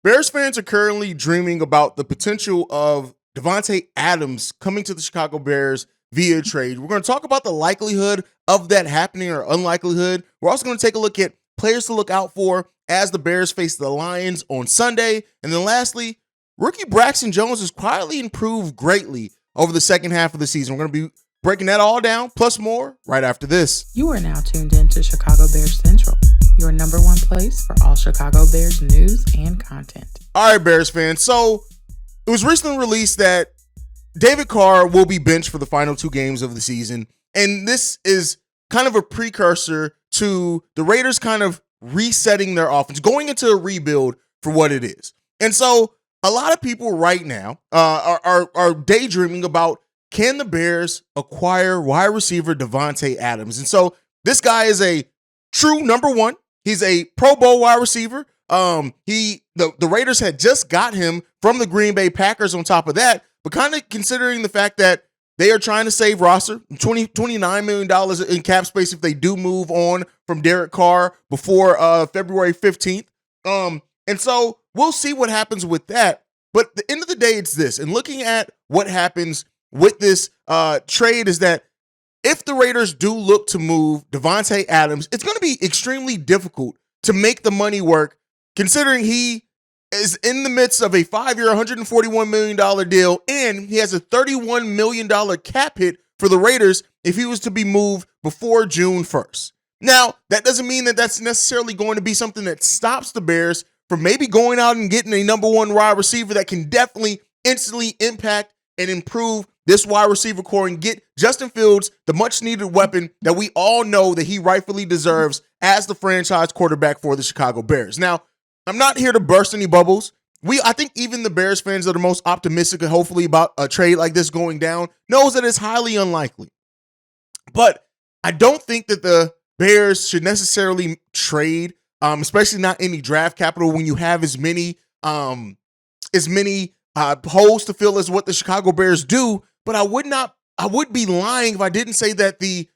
Bears fans are currently dreaming about the potential of Devante Adams coming to the Chicago Bears via trade. We're going to talk about the likelihood of that happening or unlikelihood. We're also going to take a look at players to look out for as the Bears face the Lions on Sunday. And then lastly, rookie Braxton Jones has quietly improved greatly over the second half of the season. We're going to be breaking that all down, plus more, right after this. You are now tuned in to Chicago Bears Central, your number one place for all Chicago Bears news and content. All right, Bears fans. So it was recently released that David Carr will be benched for the final two games of the season. And this is kind of a precursor to the Raiders kind of resetting their offense, going into a rebuild for what it is. And so a lot of people right now are daydreaming about, can the Bears acquire wide receiver Devante Adams? And so this guy is a true number one. He's a Pro Bowl wide receiver. The Raiders had just got him from the Green Bay Packers on top of that, but kind of considering the fact that they are trying to save roster, $29 million in cap space if they do move on from Derek Carr before February 15th. And so we'll see what happens with that. But at the end of the day, it's this. And looking at what happens with this trade is that if the Raiders do look to move Devante Adams, it's going to be extremely difficult to make the money work, considering he is in the midst of a 5-year, $141 million deal, and he has a $31 million cap hit for the Raiders if he was to be moved before June 1st. Now, that doesn't mean that that's necessarily going to be something that stops the Bears from maybe going out and getting a number one wide receiver that can definitely instantly impact and improve this wide receiver core and get Justin Fields the much-needed weapon that we all know that he rightfully deserves as the franchise quarterback for the Chicago Bears. Now, I'm not here to burst any bubbles. I think even the Bears fans that are most optimistic and hopefully about a trade like this going down knows that it's highly unlikely. But I don't think that the Bears should necessarily trade, especially not any draft capital when you have as many holes to fill as what the Chicago Bears do. But I would be lying if I didn't say that the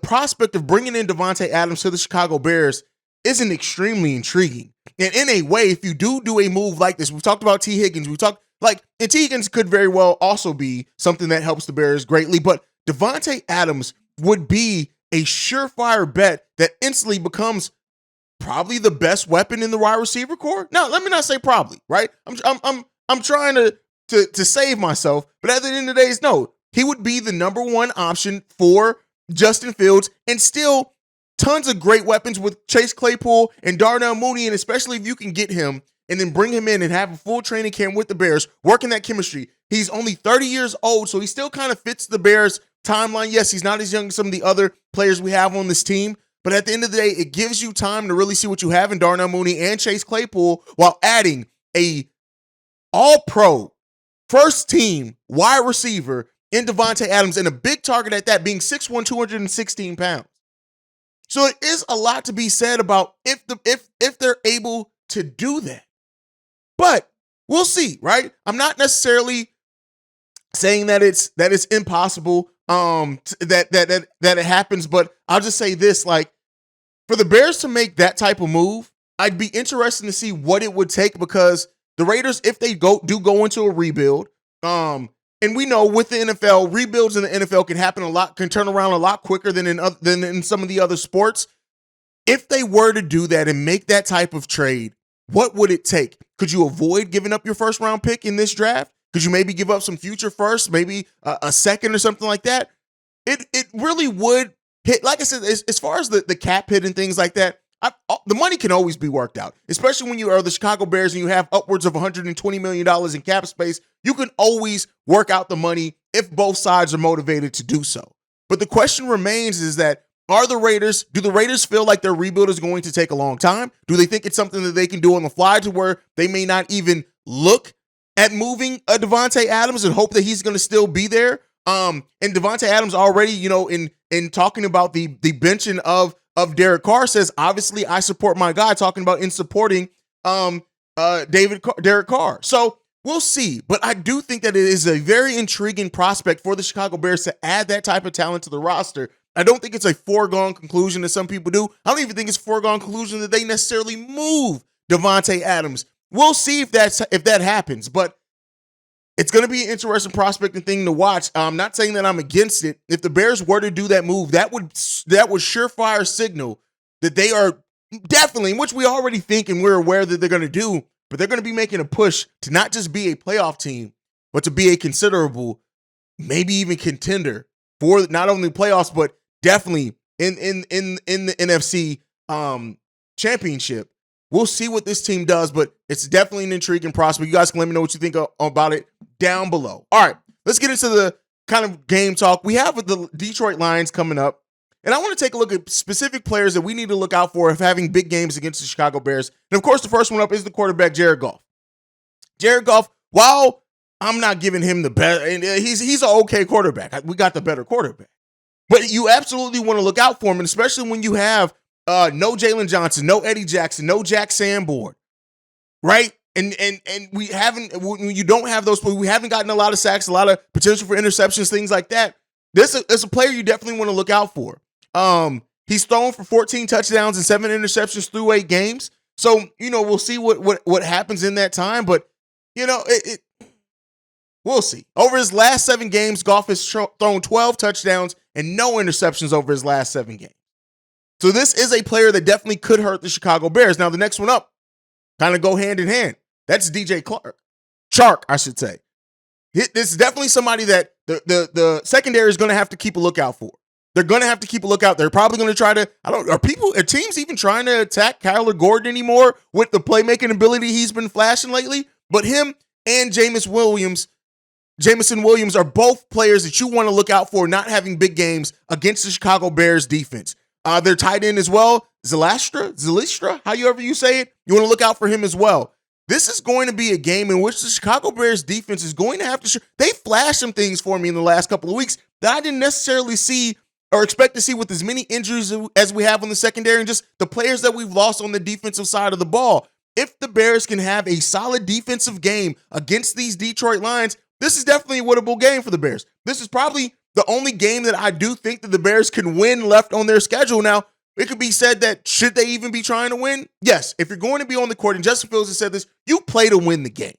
prospect of bringing in Devante Adams to the Chicago Bears isn't extremely intriguing. And in a way, if you do a move like this, we've talked about T. Higgins, and T. Higgins could very well also be something that helps the Bears greatly, but Devante Adams would be a surefire bet that instantly becomes probably the best weapon in the wide receiver core. Now, let me not say probably, right? I'm trying to save myself, but at the end of the day, no, he would be the number one option for Justin Fields, and still tons of great weapons with Chase Claypool and Darnell Mooney, and especially if you can get him and then bring him in and have a full training camp with the Bears, working that chemistry. He's only 30 years old, so he still kind of fits the Bears timeline. Yes, he's not as young as some of the other players we have on this team, but at the end of the day, it gives you time to really see what you have in Darnell Mooney and Chase Claypool while adding a all-pro, first-team wide receiver in Devante Adams, and a big target at that, being 6'1", 216 pounds. So it is a lot to be said about if they're able to do that. But we'll see, right? I'm not necessarily saying that it's impossible that it happens, but I'll just say this, like, for the Bears to make that type of move, I'd be interested to see what it would take, because the Raiders, if they do go into a rebuild, and we know with the NFL, rebuilds in the NFL can turn around a lot quicker than in some of the other sports. If they were to do that and make that type of trade, what would it take? Could you avoid giving up your first round pick in this draft? Could you maybe give up some future first, maybe a second or something like that? It really would hit. Like I said, as far as the cap hit and things like that, the money can always be worked out, especially when you are the Chicago Bears and you have upwards of $120 million in cap space. You can always work out the money if both sides are motivated to do so. But the question remains is that, do the Raiders feel like their rebuild is going to take a long time? Do they think it's something that they can do on the fly to where they may not even look at moving a Devante Adams and hope that he's going to still be there? And Devante Adams already, in talking about the benching of Derek Carr, says, obviously I support my guy, talking about in supporting Derek Carr. So we'll see. But I do think that it is a very intriguing prospect for the Chicago Bears to add that type of talent to the roster. I don't think it's a foregone conclusion that some people do. I don't even think it's a foregone conclusion that they necessarily move Devante Adams. We'll see if that happens, but it's going to be an interesting prospect and thing to watch. I'm not saying that I'm against it. If the Bears were to do that move, that would surefire signal that they are definitely, which we already think and we're aware that they're going to do, but they're going to be making a push to not just be a playoff team, but to be a considerable, maybe even contender for not only playoffs, but definitely in the NFC championship. We'll see what this team does, but it's definitely an intriguing prospect. You guys can let me know what you think about it down below. All right, let's get into the kind of game talk. We have the Detroit Lions coming up, and I want to take a look at specific players that we need to look out for if having big games against the Chicago Bears. And of course, the first one up is the quarterback, Jared Goff. Jared Goff, while I'm not giving him the best, and he's an okay quarterback. We got the better quarterback. But you absolutely want to look out for him, and especially when you have no Jalen Johnson, no Eddie Jackson, no Jack Sanborn, right? And we haven't, when you don't have those, we haven't gotten a lot of sacks, a lot of potential for interceptions, things like that. This is a player you definitely want to look out for. He's thrown for 14 touchdowns and 7 interceptions through 8 games. So, we'll see what happens in that time, but we'll see. Over his last 7 games, Goff has thrown 12 touchdowns and no interceptions over his last 7 games. So this is a player that definitely could hurt the Chicago Bears. Now, the next one up kind of go hand in hand. That's DJ Chark, I should say. This is definitely somebody that the secondary is going to have to keep a lookout for. They're going to have to keep a lookout. They're probably going to try to, are teams even trying to attack Kyler Gordon anymore with the playmaking ability he's been flashing lately? But him and Jameson Williams are both players that you want to look out for not having big games against the Chicago Bears defense. They're tight end as well. Zelistra, however you say it. You want to look out for him as well. This is going to be a game in which the Chicago Bears defense is going to have to they flashed some things for me in the last couple of weeks that I didn't necessarily see or expect to see with as many injuries as we have on the secondary and just the players that we've lost on the defensive side of the ball. If the Bears can have a solid defensive game against these Detroit Lions, this is definitely a winnable game for the Bears. This is probably the only game that I do think that the Bears can win left on their schedule. Now, it could be said that should they even be trying to win? Yes, if you're going to be on the court, and Justin Fields has said this, you play to win the games.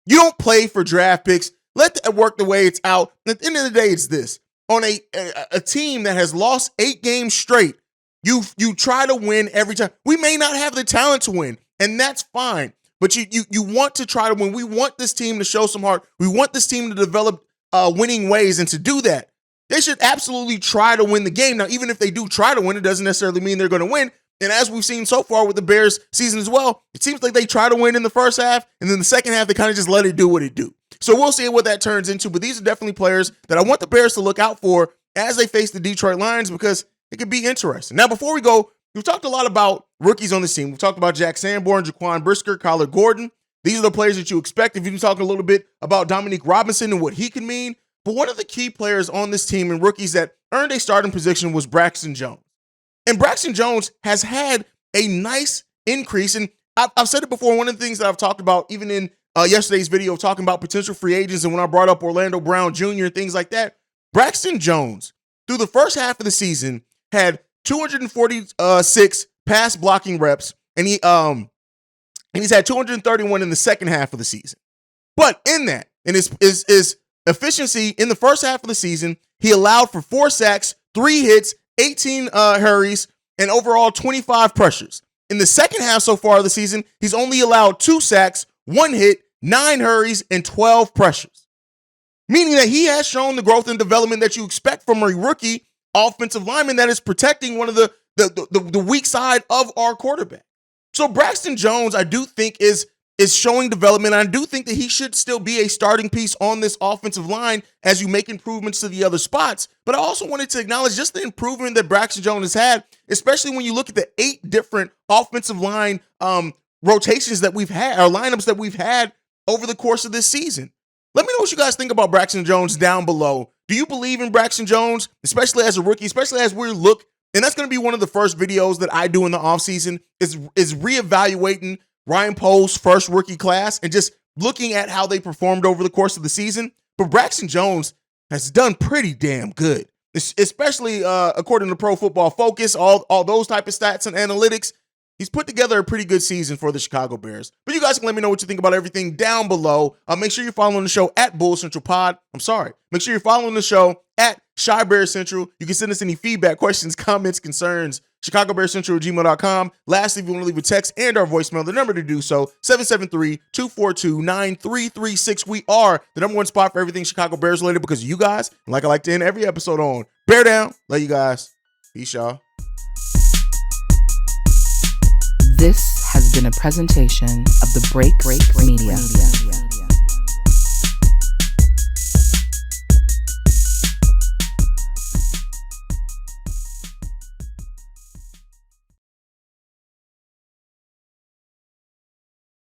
You don't play for draft picks. Let that work the way it's out. At the end of the day, it's this. On a team that has lost 8 games straight, you try to win every time. We may not have the talent to win, and that's fine. But you want to try to win. We want this team to show some heart. We want this team to develop winning ways, and to do that, they should absolutely try to win the game. Now, even if they do try to win, it doesn't necessarily mean they're going to win. And as we've seen so far with the Bears season as well, it seems like they try to win in the first half, and then the second half, they kind of just let it do what it do. So we'll see what that turns into. But these are definitely players that I want the Bears to look out for as they face the Detroit Lions, because it could be interesting. Now, before we go, we've talked a lot about rookies on this team. We've talked about Jack Sanborn, Jaquan Brisker, Kyler Gordon. These are the players that you expect. If you've been talking a little bit about Dominique Robinson and what he can mean. But one of the key players on this team and rookies that earned a starting position was Braxton Jones. And Braxton Jones has had a nice increase. And I've said it before, one of the things that I've talked about, even in yesterday's video, talking about potential free agents, and when I brought up Orlando Brown Jr. and things like that, Braxton Jones, through the first half of the season, had 246 pass blocking reps, and he's had 231 in the second half of the season. But in that, and his efficiency in the first half of the season, he allowed for 4 sacks, 3 hits, 18 hurries, and overall 25 pressures. In the second half so far of the season, he's only allowed 2 sacks, 1 hit, 9 hurries, and 12 pressures. Meaning that he has shown the growth and development that you expect from a rookie offensive lineman that is protecting one of the weak side of our quarterback. So Braxton Jones, I do think, is showing development. I do think that he should still be a starting piece on this offensive line as you make improvements to the other spots. But I also wanted to acknowledge just the improvement that Braxton Jones has had, especially when you look at the 8 different offensive line rotations that we've had, or lineups that we've had over the course of this season. Let me know what you guys think about Braxton Jones down below. Do you believe in Braxton Jones, especially as a rookie, especially as we look, and that's going to be one of the first videos that I do in the offseason, is reevaluating Ryan Pohl's first rookie class and just looking at how they performed over the course of the season. But Braxton Jones has done pretty damn good, especially according to Pro Football Focus, all those type of stats and analytics. He's put together a pretty good season for the Chicago Bears. But you guys can let me know what you think about everything down below. Make sure you're following the show at Bull Central Pod. Make sure you're following the show at Shy Bear Central. You can send us any feedback, questions, comments, concerns, ChicagoBearsCentral@gmail.com. Lastly, if you want to leave a text and our voicemail, the number to do so, 773-242-9336. We are the number one spot for everything Chicago Bears related because of you guys. And like I like to end every episode on, bear down. Love you guys. Peace, y'all. This has been a presentation of the Break Media.